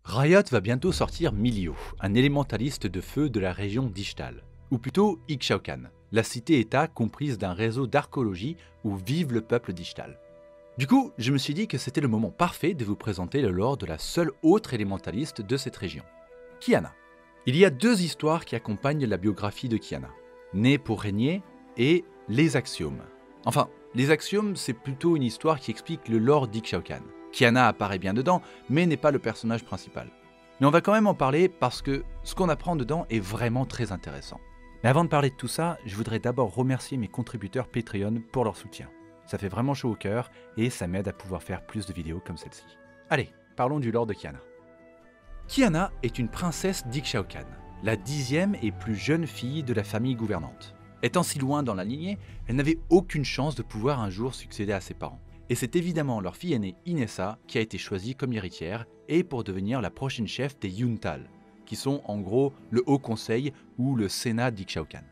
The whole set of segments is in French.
Riot va bientôt sortir Milio, un élémentaliste de feu de la région d'Ishtal, ou plutôt Ixaocan, la cité-état comprise d'un réseau d'archéologie où vive le peuple d'Ishtal. Du coup, je me suis dit que c'était le moment parfait de vous présenter le lore de la seule autre élémentaliste de cette région, Kiana. Il y a deux histoires qui accompagnent la biographie de Kiana, Née pour régner et Les Axiomes. Enfin, Les Axiomes, c'est plutôt une histoire qui explique le lore d'Ixaocan. Kiana apparaît bien dedans, mais n'est pas le personnage principal. Mais on va quand même en parler parce que ce qu'on apprend dedans est vraiment très intéressant. Mais avant de parler de tout ça, je voudrais d'abord remercier mes contributeurs Patreon pour leur soutien. Ça fait vraiment chaud au cœur et ça m'aide à pouvoir faire plus de vidéos comme celle-ci. Allez, parlons du lore de Kiana. Kiana est une princesse d'Ixaocan, la 10e et plus jeune fille de la famille gouvernante. Étant si loin dans la lignée, elle n'avait aucune chance de pouvoir un jour succéder à ses parents. Et c'est évidemment leur fille aînée Inessa qui a été choisie comme héritière et pour devenir la prochaine chef des Yuntal, qui sont en gros le Haut Conseil ou le Sénat d'Ixaocan.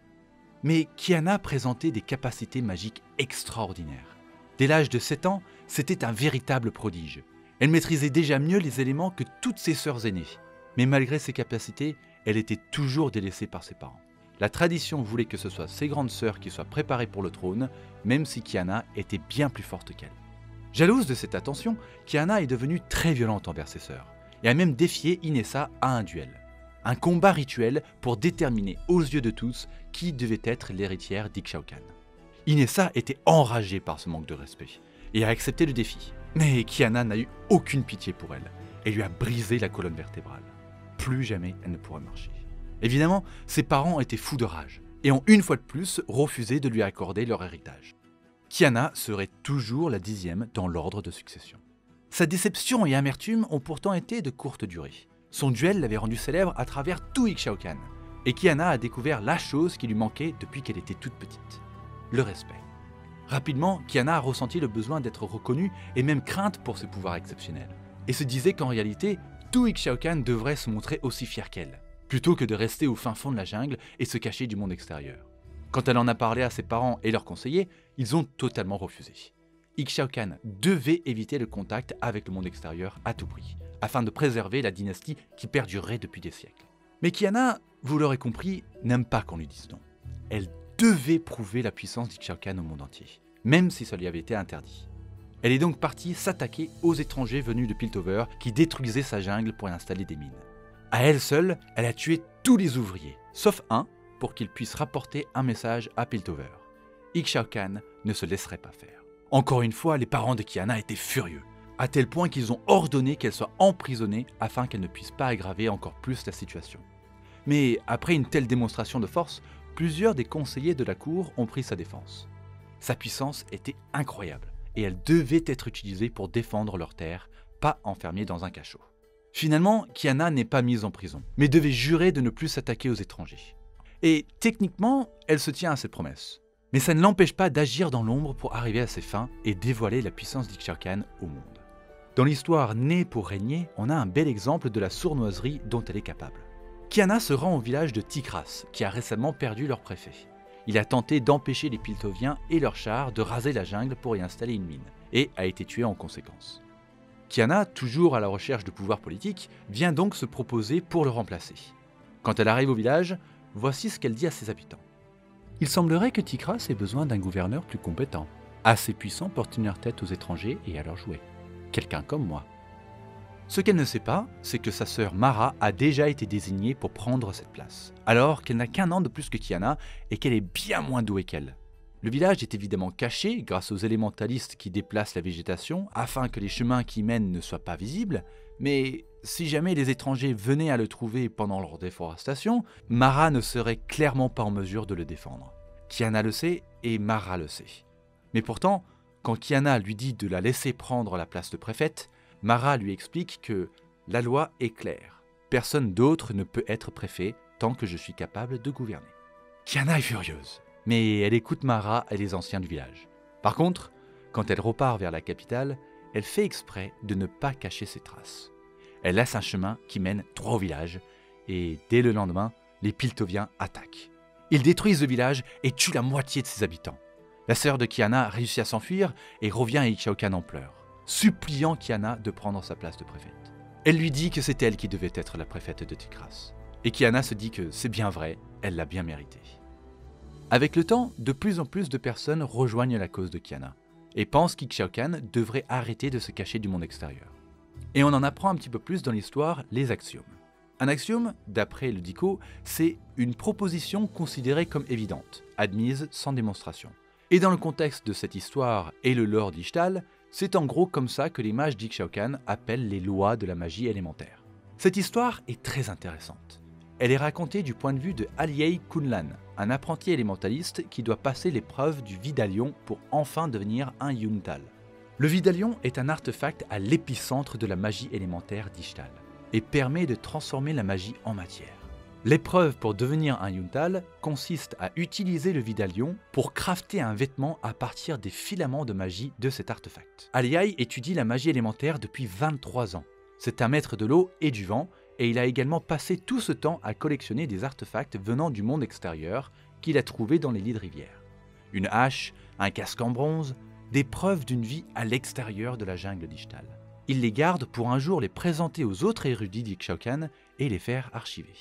Mais Kiana présentait des capacités magiques extraordinaires. Dès l'âge de 7 ans, c'était un véritable prodige. Elle maîtrisait déjà mieux les éléments que toutes ses sœurs aînées. Mais malgré ses capacités, elle était toujours délaissée par ses parents. La tradition voulait que ce soit ses grandes sœurs qui soient préparées pour le trône, même si Kiana était bien plus forte qu'elle. Jalouse de cette attention, Kiana est devenue très violente envers ses sœurs, et a même défié Inessa à un duel. Un combat rituel pour déterminer aux yeux de tous qui devait être l'héritière d'Ixaocan. Inessa était enragée par ce manque de respect, et a accepté le défi. Mais Kiana n'a eu aucune pitié pour elle, et lui a brisé la colonne vertébrale. Plus jamais elle ne pourra marcher. Évidemment, ses parents étaient fous de rage, et ont une fois de plus refusé de lui accorder leur héritage. Kiana serait toujours la 10e dans l'ordre de succession. Sa déception et amertume ont pourtant été de courte durée. Son duel l'avait rendu célèbre à travers tout Ixaocan, et Kiana a découvert la chose qui lui manquait depuis qu'elle était toute petite, le respect. Rapidement, Kiana a ressenti le besoin d'être reconnue et même crainte pour ses pouvoirs exceptionnels, et se disait qu'en réalité, tout Ixaocan devrait se montrer aussi fier qu'elle, plutôt que de rester au fin fond de la jungle et se cacher du monde extérieur. Quand elle en a parlé à ses parents et leurs conseillers, ils ont totalement refusé. Ixaocan devait éviter le contact avec le monde extérieur à tout prix, afin de préserver la dynastie qui perdurerait depuis des siècles. Mais Kiana, vous l'aurez compris, n'aime pas qu'on lui dise non. Elle devait prouver la puissance d'Ixaocan au monde entier, même si ça lui avait été interdit. Elle est donc partie s'attaquer aux étrangers venus de Piltover qui détruisaient sa jungle pour y installer des mines. À elle seule, elle a tué tous les ouvriers, sauf un, pour qu'ils puissent rapporter un message à Piltover. Ixaocan ne se laisserait pas faire. Encore une fois, les parents de Kiana étaient furieux, à tel point qu'ils ont ordonné qu'elle soit emprisonnée afin qu'elle ne puisse pas aggraver encore plus la situation. Mais après une telle démonstration de force, plusieurs des conseillers de la cour ont pris sa défense. Sa puissance était incroyable, et elle devait être utilisée pour défendre leurs terres, pas enfermée dans un cachot. Finalement, Kiana n'est pas mise en prison, mais devait jurer de ne plus s'attaquer aux étrangers. Et techniquement, elle se tient à cette promesse. Mais ça ne l'empêche pas d'agir dans l'ombre pour arriver à ses fins et dévoiler la puissance d'Ixaocan au monde. Dans l'histoire Née pour régner, on a un bel exemple de la sournoiserie dont elle est capable. Kiana se rend au village de Tikras, qui a récemment perdu leur préfet. Il a tenté d'empêcher les Piltoviens et leurs chars de raser la jungle pour y installer une mine, et a été tué en conséquence. Kiana, toujours à la recherche de pouvoir politique, vient donc se proposer pour le remplacer. Quand elle arrive au village, voici ce qu'elle dit à ses habitants. Il semblerait que Tikras ait besoin d'un gouverneur plus compétent, assez puissant pour tenir tête aux étrangers et à leurs jouets. Quelqu'un comme moi. Ce qu'elle ne sait pas, c'est que sa sœur Mara a déjà été désignée pour prendre cette place, alors qu'elle n'a qu'un an de plus que Kiana et qu'elle est bien moins douée qu'elle. Le village est évidemment caché grâce aux élémentalistes qui déplacent la végétation afin que les chemins qui y mènent ne soient pas visibles, mais si jamais les étrangers venaient à le trouver pendant leur déforestation, Mara ne serait clairement pas en mesure de le défendre. Kiana le sait et Mara le sait. Mais pourtant, quand Kiana lui dit de la laisser prendre la place de préfète, Mara lui explique que la loi est claire. Personne d'autre ne peut être préfet tant que je suis capable de gouverner. Kiana est furieuse, mais elle écoute Mara et les anciens du village. Par contre, quand elle repart vers la capitale, elle fait exprès de ne pas cacher ses traces. Elle laisse un chemin qui mène droit au village, et dès le lendemain, les Piltoviens attaquent. Ils détruisent le village et tuent la moitié de ses habitants. La sœur de Kiana réussit à s'enfuir et revient à Ixaocan en pleurs, suppliant Kiana de prendre sa place de préfète. Elle lui dit que c'est elle qui devait être la préfète de Tikras. Et Kiana se dit que c'est bien vrai, elle l'a bien mérité. Avec le temps, de plus en plus de personnes rejoignent la cause de Kiana et pensent qu'Ixchao-Can devrait arrêter de se cacher du monde extérieur. Et on en apprend un petit peu plus dans l'histoire les axiomes. Un axiome, d'après le Dico, c'est une proposition considérée comme évidente, admise sans démonstration. Et dans le contexte de cette histoire et le lore d'Ixtal, c'est en gros comme ça que les mages d'Ixchao-Can appellent les lois de la magie élémentaire. Cette histoire est très intéressante. Elle est racontée du point de vue de Aliei Kunlan, un apprenti élémentaliste qui doit passer l'épreuve du Vidalion pour enfin devenir un Yuntal. Le Vidalion est un artefact à l'épicentre de la magie élémentaire d'Ixtal et permet de transformer la magie en matière. L'épreuve pour devenir un Yuntal consiste à utiliser le Vidalion pour crafter un vêtement à partir des filaments de magie de cet artefact. Aliai étudie la magie élémentaire depuis 23 ans. C'est un maître de l'eau et du vent, et il a également passé tout ce temps à collectionner des artefacts venant du monde extérieur qu'il a trouvés dans les lits de rivière. Une hache, un casque en bronze, des preuves d'une vie à l'extérieur de la jungle d'Ixtal. Il les garde pour un jour les présenter aux autres érudits d'Ixchao-Can et les faire archiver.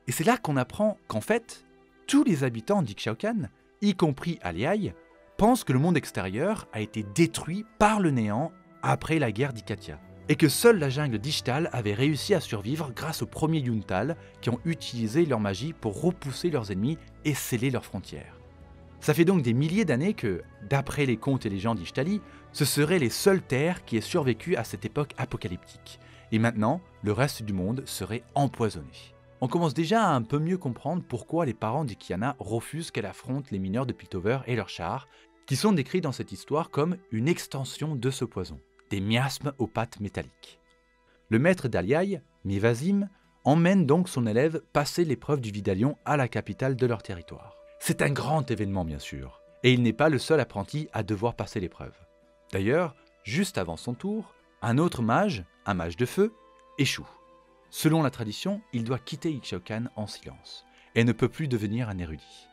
Et c'est là qu'on apprend qu'en fait, tous les habitants d'Ixchao-Can, y compris Aliai, pensent que le monde extérieur a été détruit par le néant après la guerre d'Ikatia, et que seule la jungle d'Ixtal avait réussi à survivre grâce aux premiers Yuntal qui ont utilisé leur magie pour repousser leurs ennemis et sceller leurs frontières. Ça fait donc des milliers d'années que, d'après les contes et légendes d'Ixtali, ce seraient les seules terres qui aient survécu à cette époque apocalyptique, et maintenant, le reste du monde serait empoisonné. On commence déjà à un peu mieux comprendre pourquoi les parents d'Ikiana refusent qu'elle affronte les mineurs de Piltover et leurs chars, qui sont décrits dans cette histoire comme une extension de ce poison, des miasmes aux pattes métalliques. Le maître d'Aliai, Mivazim, emmène donc son élève passer l'épreuve du Vidalion à la capitale de leur territoire. C'est un grand événement bien sûr, et il n'est pas le seul apprenti à devoir passer l'épreuve. D'ailleurs, juste avant son tour, un autre mage, un mage de feu, échoue. Selon la tradition, il doit quitter Ixchao-Can en silence, et ne peut plus devenir un érudit.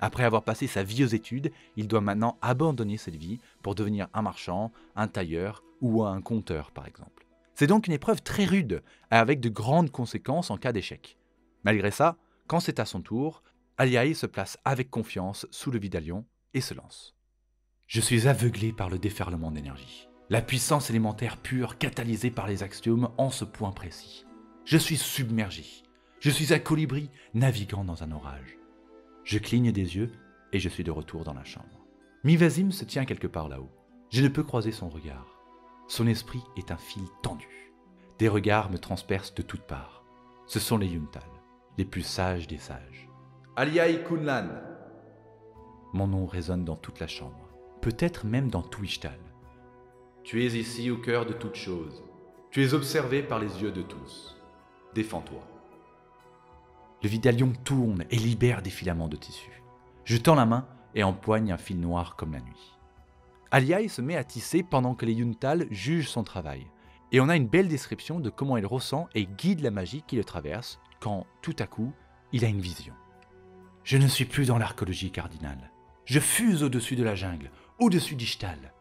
Après avoir passé sa vie aux études, il doit maintenant abandonner cette vie pour devenir un marchand, un tailleur ou un conteur par exemple. C'est donc une épreuve très rude, avec de grandes conséquences en cas d'échec. Malgré ça, quand c'est à son tour, Aliai se place avec confiance sous le Vidalion et se lance. Je suis aveuglé par le déferlement d'énergie, la puissance élémentaire pure catalysée par les axiomes en ce point précis. Je suis submergé, je suis un colibri naviguant dans un orage. Je cligne des yeux et je suis de retour dans la chambre. Mivazim se tient quelque part là-haut. Je ne peux croiser son regard. Son esprit est un fil tendu. Des regards me transpercent de toutes parts. Ce sont les Yuntal, les plus sages des sages. Aliai Kunlan. Mon nom résonne dans toute la chambre, peut-être même dans tout Ixtal. Tu es ici au cœur de toute chose. Tu es observé par les yeux de tous. Défends-toi. Le Vidalion tourne et libère des filaments de tissu. Je tends la main et empoigne un fil noir comme la nuit. Aliai se met à tisser pendant que les Yuntal jugent son travail. Et on a une belle description de comment il ressent et guide la magie qui le traverse quand, tout à coup, il a une vision. Je ne suis plus dans l'archéologie cardinale. Je fuse au-dessus de la jungle, au-dessus d'Ixtal.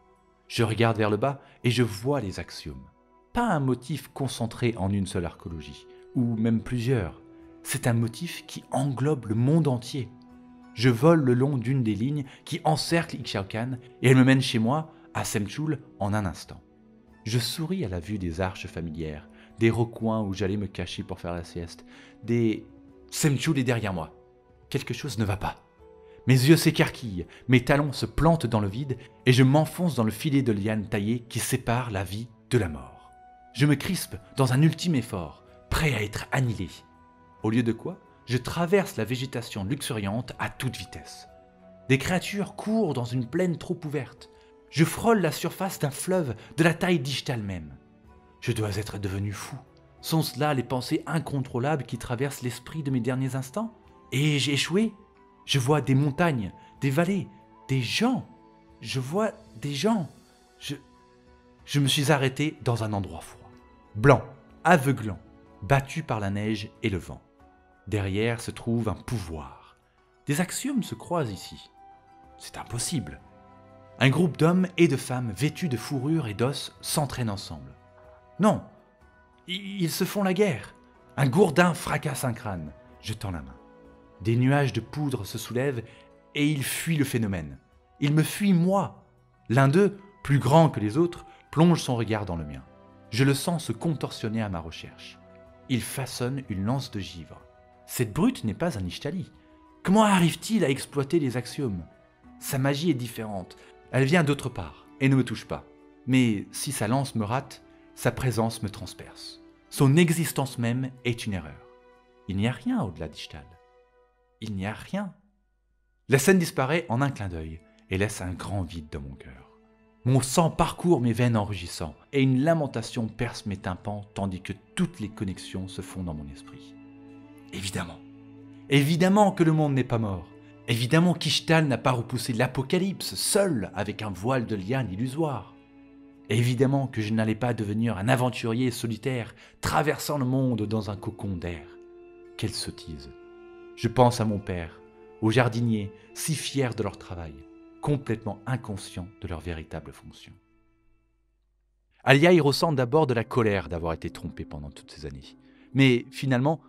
Je regarde vers le bas et je vois les axiomes. Pas un motif concentré en une seule archéologie, ou même plusieurs. C'est un motif qui englobe le monde entier. Je vole le long d'une des lignes qui encerclent Ixchao-Can et elle me mène chez moi, à Semchul, en un instant. Je souris à la vue des arches familières, des recoins où j'allais me cacher pour faire la sieste, Semchul est derrière moi. Quelque chose ne va pas. Mes yeux s'écarquillent, mes talons se plantent dans le vide et je m'enfonce dans le filet de liane taillée qui sépare la vie de la mort. Je me crispe dans un ultime effort, prêt à être annihilé. Au lieu de quoi, je traverse la végétation luxuriante à toute vitesse. Des créatures courent dans une plaine trop ouverte. Je frôle la surface d'un fleuve de la taille d'Ixtal même. Je dois être devenu fou. Sont-ce là les pensées incontrôlables qui traversent l'esprit de mes derniers instants? Et j'ai échoué. Je vois des montagnes, des vallées, des gens. Je vois des gens. Je me suis arrêté dans un endroit froid, blanc, aveuglant, battu par la neige et le vent. Derrière se trouve un pouvoir. Des axiomes se croisent ici. C'est impossible. Un groupe d'hommes et de femmes vêtus de fourrure et d'os s'entraînent ensemble. Non, Ils se font la guerre. Un gourdin fracasse un crâne. Je tends la main. Des nuages de poudre se soulèvent et ils fuient le phénomène. Ils me fuient moi. L'un d'eux, plus grand que les autres, plonge son regard dans le mien. Je le sens se contorsionner à ma recherche. Il façonne une lance de givre. Cette brute n'est pas un Ishtali. Comment arrive-t-il à exploiter les axiomes? Sa magie est différente. Elle vient d'autre part et ne me touche pas. Mais si sa lance me rate, sa présence me transperce. Son existence même est une erreur. Il n'y a rien au-delà d'Ishtal. Il n'y a rien. La scène disparaît en un clin d'œil et laisse un grand vide dans mon cœur. Mon sang parcourt mes veines en rugissant et une lamentation perce mes tympans tandis que toutes les connexions se font dans mon esprit. Évidemment que le monde n'est pas mort. Évidemment qu'Ishtal n'a pas repoussé l'apocalypse seul avec un voile de liane illusoire. Évidemment que je n'allais pas devenir un aventurier solitaire traversant le monde dans un cocon d'air. Quelle sottise. Je pense à mon père, aux jardiniers, si fiers de leur travail, complètement inconscients de leur véritable fonction. Aliaï ressent d'abord de la colère d'avoir été trompé pendant toutes ces années. Mais finalement,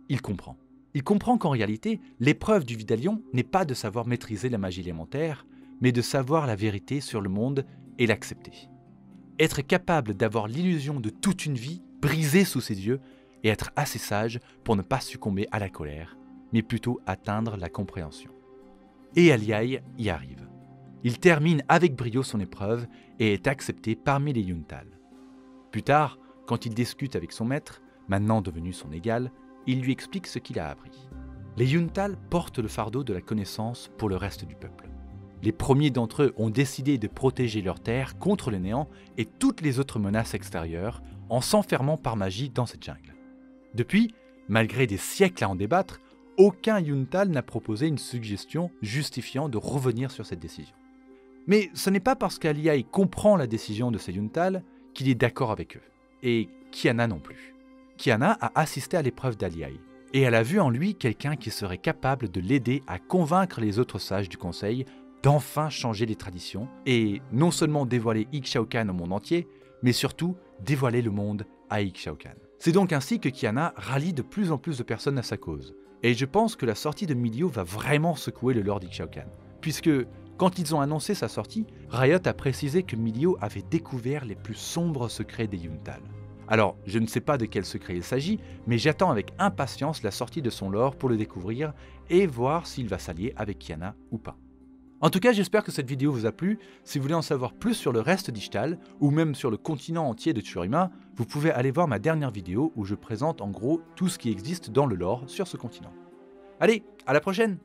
il comprend. Il comprend qu'en réalité, l'épreuve du Vidalion n'est pas de savoir maîtriser la magie élémentaire, mais de savoir la vérité sur le monde et l'accepter. Être capable d'avoir l'illusion de toute une vie brisée sous ses yeux et être assez sage pour ne pas succomber à la colère, mais plutôt atteindre la compréhension. Et Aliaï y arrive. Il termine avec brio son épreuve et est accepté parmi les Yuntal. Plus tard, quand il discute avec son maître, maintenant devenu son égal, il lui explique ce qu'il a appris. Les Yuntal portent le fardeau de la connaissance pour le reste du peuple. Les premiers d'entre eux ont décidé de protéger leur terre contre le néant et toutes les autres menaces extérieures en s'enfermant par magie dans cette jungle. Depuis, malgré des siècles à en débattre, aucun Yuntal n'a proposé une suggestion justifiant de revenir sur cette décision. Mais ce n'est pas parce qu'Aliaï comprend la décision de ces Yuntal qu'il est d'accord avec eux. Et Kiana non plus. Kiana a assisté à l'épreuve d'Aliaï, et elle a vu en lui quelqu'un qui serait capable de l'aider à convaincre les autres sages du conseil d'enfin changer les traditions, et non seulement dévoiler Ixaocan au monde entier, mais surtout dévoiler le monde à Ixaocan. C'est donc ainsi que Kiana rallie de plus en plus de personnes à sa cause. Et je pense que la sortie de Milio va vraiment secouer le Lord Ixaocan, puisque quand ils ont annoncé sa sortie, Riot a précisé que Milio avait découvert les plus sombres secrets des Yuntal. Alors, je ne sais pas de quel secret il s'agit, mais j'attends avec impatience la sortie de son lore pour le découvrir et voir s'il va s'allier avec Kiana ou pas. En tout cas, j'espère que cette vidéo vous a plu. Si vous voulez en savoir plus sur le reste d'Ishtal, ou même sur le continent entier de Tshurima, vous pouvez aller voir ma dernière vidéo où je présente en gros tout ce qui existe dans le lore sur ce continent. Allez, à la prochaine!